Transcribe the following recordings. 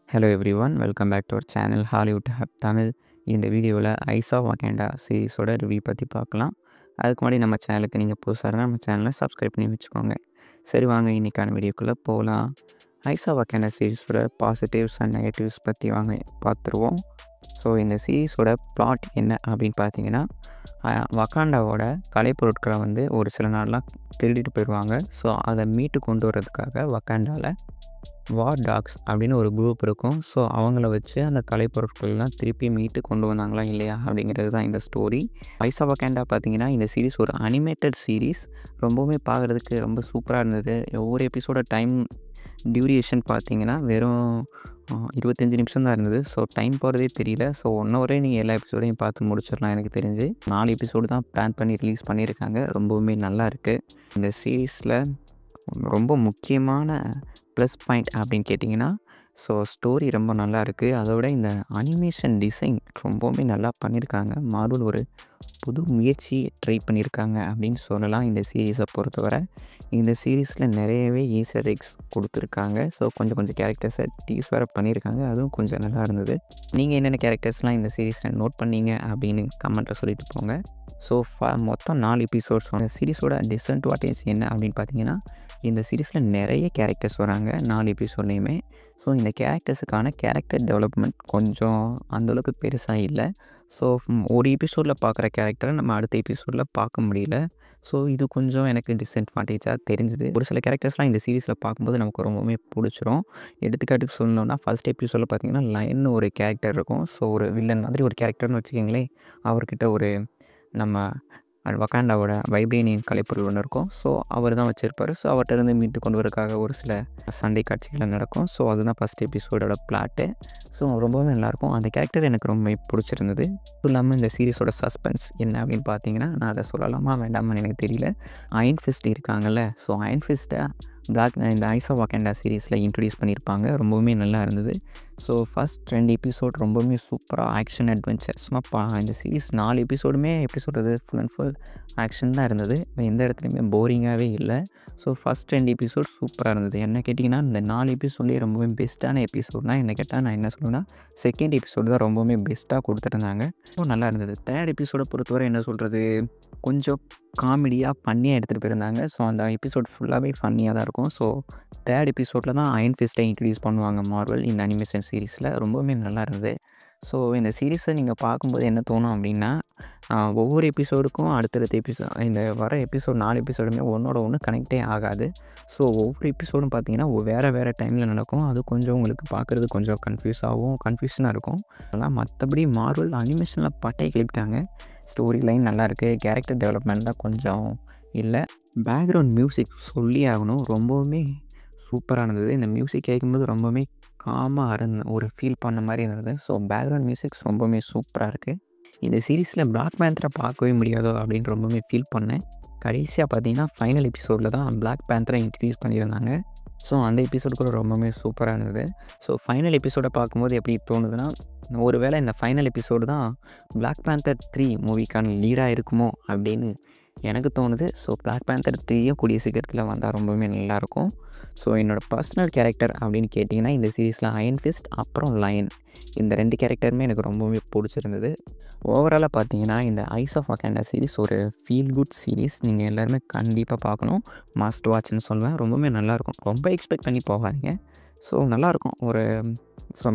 Hello everyone, welcome back to our channel Hollywood hub Tamil. இந்த வீடியோவில் eyes of Wakanda சீரிஸோட review பற்றி பார்க்கலாம். அதுக்கு முன்னாடி நம்ம சேனலுக்கு நீங்கள் புதுசாக இருந்தால் நம்ம சேனலை சப்ஸ்கிரைப் பண்ணி வச்சுக்கோங்க. சரி, வாங்க இன்றைக்கான வீடியோக்குள்ளே போகலாம். ஐஸ் ஆஃப் வகேண்டா சீரிஸோட பாசிட்டிவ்ஸ் அண்ட் நெகட்டிவ்ஸ் பற்றி வாங்க பார்த்துருவோம். ஸோ இந்த சீரிஸோட பிளாட் என்ன அப்படின்னு பார்த்தீங்கன்னா, வகாண்டாவோட கலைப்பொருட்களை ஒரு சில நாள்லாம் திருடிட்டு போயிடுவாங்க. ஸோ அதை மீட்டு கொண்டு வரதுக்காக வகாண்டாவில் வார் டாக்ஸ் அப்படின்னு ஒரு குரூப் இருக்கும். ஸோ அவங்கள வச்சு அந்த கலைப்பொருட்கள்லாம் திருப்பி மீட்டு கொண்டு வந்தாங்களா இல்லையா அப்படிங்கிறது தான் இந்த ஸ்டோரி. ஐஸ் ஆஃப் வகேண்டா பார்த்தீங்கன்னா, இந்த சீரிஸ் ஒரு அனிமேட்டட் சீரிஸ். ரொம்பவுமே பார்க்குறதுக்கு ரொம்ப சூப்பராக இருந்தது. ஒவ்வொரு எபிசோட டைம் டியூரேஷன் பார்த்தீங்கன்னா வெறும் 25 நிமிஷம் தான் இருந்தது. ஸோ டைம் போகிறதே தெரியல. ஸோ 1 ஹவரே நீங்கள் எல்லா எபிசோடையும் பார்த்து முடிச்சிடலாம். எனக்கு தெரிஞ்சு 4 எபிசோடு தான் பிளான் பண்ணி ரிலீஸ் பண்ணியிருக்காங்க. ரொம்பவுமே நல்லா இருக்குது. இந்த சீரீஸில் ரொம்ப முக்கியமான ப்ளஸ் பாயிண்ட் அப்படின்னு கேட்டிங்கன்னா, ஸோ ஸ்டோரி ரொம்ப நல்லா இருக்குது. அதோட இந்த அனிமேஷன் டிசைன் ரொம்பவுமே நல்லா பண்ணியிருக்காங்க. மார்வல் ஒரு புது முயற்சி ட்ரை பண்ணியிருக்காங்க அப்படின்னு சொல்லலாம். இந்த சீரீஸை பொறுத்தவரை இந்த சீரீஸில் நிறையவே ஈஸ்டர் எக்ஸ் கொடுத்துருக்காங்க. ஸோ கொஞ்சம் கேரக்டர்ஸை டீஸ் வேறு பண்ணியிருக்காங்க. அதுவும் கொஞ்சம் நல்லா இருந்தது. நீங்கள் என்னென்ன கேரக்டர்ஸ்லாம் இந்த சீரீஸில் நோட் பண்ணீங்க அப்படின்னு கமெண்ட்டில் சொல்லிட்டு போங்க. ஸோ மொத்தம் 4 எபிசோட்ஸ். இந்த சீரீஸோட டிஸ்அட்வான்டேஜ் என்ன அப்படின்னு பார்த்தீங்கன்னா, இந்த சீரீஸில் நிறைய கேரக்டர்ஸ் வராங்க 4 எபிசோட்லேயுமே. ஸோ இந்த கேரக்டர்ஸுக்கான கேரக்டர் டெவலப்மெண்ட் கொஞ்சம் அந்தளவுக்கு பெருசாக இல்லை. ஸோ ஒரு எபிசோடில் பார்க்குற கேரக்டரை நம்ம அடுத்த எபிசோடில் பார்க்க முடியல. ஸோ இது கொஞ்சம் எனக்கு டிஸ்அட்வான்டேஜாக தெரிஞ்சுது. ஒரு சில கேரக்டர்ஸ்லாம் இந்த சீரீஸில் பார்க்கும்போது நமக்கு ரொம்பவுமே பிடிச்சிரும். எடுத்துக்காட்டுக்கு சொல்லணுன்னா, ஃபஸ்ட் எபிசோடில் பார்த்தீங்கன்னா லயன்னு ஒரு கேரக்டர் இருக்கும். ஸோ ஒரு வில்லன் மாதிரி ஒரு கேரக்டர்னு வச்சுக்கிங்களேன். அவர்கிட்ட ஒரு நம்ம வகாண்டாவோட வைப்ரேனியன் கலைப்பொருள் ஒன்று இருக்கும். ஸோ அவர் தான் வச்சுருப்பார். ஸோ அவர்கிட்ட இருந்து மீட்டு கொண்டு வரதுக்காக ஒரு சில சண்டை காட்சிகள் நடக்கும். ஸோ அதுதான் ஃபஸ்ட் எபிசோடோட பிளாட்டு. ஸோ ரொம்பவே நல்லாயிருக்கும். அந்த கேரக்டர் எனக்கு ரொம்ப பிடிச்சிருந்தது. அதுவும் இல்லாமல் இந்த சீரிஸோட சஸ்பென்ஸ் என்ன அப்படின்னு பார்த்தீங்கன்னா, நான் அதை சொல்லலாமா வேண்டாமான்னு எனக்கு தெரியல. அயன் ஃபிஸ்ட் இருக்காங்கல்ல, ஸோ அயன் ஃபிஸ்ட்டை இந்த ஐஸ் ஆஃப் வகேண்டா சீரீஸில் இன்ட்ரடியூஸ் பண்ணியிருப்பாங்க. ரொம்பவுமே நல்லா இருந்தது. ஸோ ஃபஸ்ட் 2 எபிசோட் ரொம்பவுமே சூப்பராக ஆக்ஷன் அட்வென்ச்சர் சும்மா இந்த சீரீஸ் 4 எபிசோடுமே எப்படி சொல்கிறது, ஃபுல் அண்ட் ஃபுல் ஆக்ஷன் தான் இருந்தது. எந்த இடத்துலையுமே போரிங்காகவே இல்லை. ஸோ ஃபஸ்ட் 2 எபிசோட் சூப்பராக இருந்தது. என்ன கேட்டிங்கன்னா, இந்த 4 எபிசோட்லேயே ரொம்பவே பெஸ்ட்டான எபிசோட்னால் என்ன கேட்டால் நான் என்ன சொல்லுவேன்னா, செகண்ட் எபிசோடு தான் ரொம்பவுமே பெஸ்ட்டாக கொடுத்துருந்தாங்க. ரொம்ப நல்லா இருந்தது. தேர்ட் எபிசோடை பொறுத்தவரை என்ன சொல்கிறது, கொஞ்சம் காமெடியாக ஃபன்னியாக எடுத்துகிட்டு போயிருந்தாங்க. ஸோ அந்த எபிசோட் ஃபுல்லாகவே ஃபன்னியாக தான் இருக்கும். ஸோ தேர்ட் எபிசோடில் தான் அயன் ஃபிஸ்ட்டை இன்ட்ரடியூஸ் பண்ணுவாங்க மார்வல் இந்த அனிமேஷன் சீரீஸில். ரொம்பவுமே நல்லா இருந்தது. ஸோ இந்த சீரீஸை நீங்கள் பார்க்கும்போது என்ன தோணும் அப்படின்னா, ஒவ்வொரு எபிசோடுக்கும் அடுத்தடுத்த இந்த வர எபிசோட் 4 எபிசோடுமே ஒன்றோட ஒன்று கனெக்டே ஆகாது. ஸோ ஒவ்வொரு எபிசோடும் பார்த்தீங்கன்னா வேறு டைமில் நடக்கும். அது கொஞ்சம் உங்களுக்கு பார்க்குறது கொஞ்சம் கன்ஃபியூஷனாக இருக்கும். அதெல்லாம் மற்றபடி மார்வல் அனிமேஷனில் பட்டை கிளப்பிட்டாங்க. ஸ்டோரி லைன் நல்லாயிருக்கு. கேரக்டர் டெவலப்மெண்ட் தான் கொஞ்சம் இல்லை. பேக்ரவுண்ட் மியூசிக் சொல்லி ஆகணும், ரொம்பவுமே சூப்பராக இருந்தது. இந்த மியூசிக் கேட்கும்போது ரொம்பவுமே காமாக ஒரு ஃபீல் பண்ண மாதிரி இருந்தது. ஸோ பேக்ரவுண்ட் மியூசிக்ஸ் ரொம்பவுமே சூப்பராக இருக்குது. இந்த சீரீஸில் பிளாக் பேந்தரை பார்க்கவே முடியாதோ அப்படின்னு ரொம்பவுமே ஃபீல் பண்ணேன். கடைசியாக பார்த்தீங்கன்னா ஃபைனல் எபிசோடில் தான் பிளாக் பேந்தரை இன்ட்ரடியூஸ் பண்ணியிருந்தாங்க. ஸோ அந்த எபிசோடு கூட ரொம்பவுமே சூப்பராக இருந்தது. ஸோ ஃபைனல் எபிசோடை பார்க்கும்போது எப்படி தோணுதுன்னா, ஒரு வேளை இந்த ஃபைனல் எபிசோடு தான் பிளாக் பேந்தர் 3 மூவிக்கான லீடாக இருக்குமோ அப்படின்னு எனக்கு தோணுது. ஸோ பிளாக் பேந்தர் 3யும் கூடிய சீக்கிரத்தில் வந்தால் ரொம்பவுமே நல்லாயிருக்கும். ஸோ என்னோடய பர்சனல் கேரக்டர் அப்படின்னு கேட்டிங்கன்னா, இந்த சீரீஸில் அயன் ஃபிஸ்ட் அப்புறம் லயன் இந்த 2 கேரக்டருமே எனக்கு ரொம்பவே பிடிச்சிருந்தது. ஓவராலாக பார்த்தீங்கன்னா, இந்த ஐஸ் ஆஃப் வகேண்டா சீரீஸ் ஒரு ஃபீல் குட் சீரீஸ். நீங்கள் எல்லாருமே கண்டிப்பாக பார்க்கணும். மஸ்ட் வாட்ச்னு சொல்லுவேன். ரொம்பவுமே நல்லாயிருக்கும். ரொம்ப எக்ஸ்பெக்ட் பண்ணி போகாதீங்க. ஸோ நல்லாயிருக்கும்.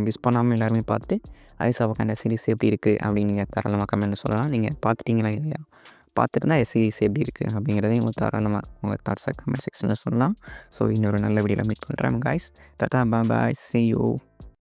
மிஸ் பண்ணாமல் எல்லாருமே பார்த்துட்டு ஐஸ் ஆஃப் வகேண்டா சீரீஸ் எப்படி இருக்குது அப்படின்னு நீங்கள் தாராளமாக கமெண்ட்டில் சொல்லலாம். நீங்கள் பார்த்துட்டிங்களா இல்லையா? பார்த்துட்டு தான் சீரீஸ் எப்படி இருக்குது அப்படிங்கிறதையும் தாராளமாக உங்கள் தாட்ஸை கமெண்ட் செக்ஷனில் சொல்லலாம். ஸோ இன்னொரு நல்ல வீடியோவில் மீட் பண்ணுறேன் guys. Tata bye, see you.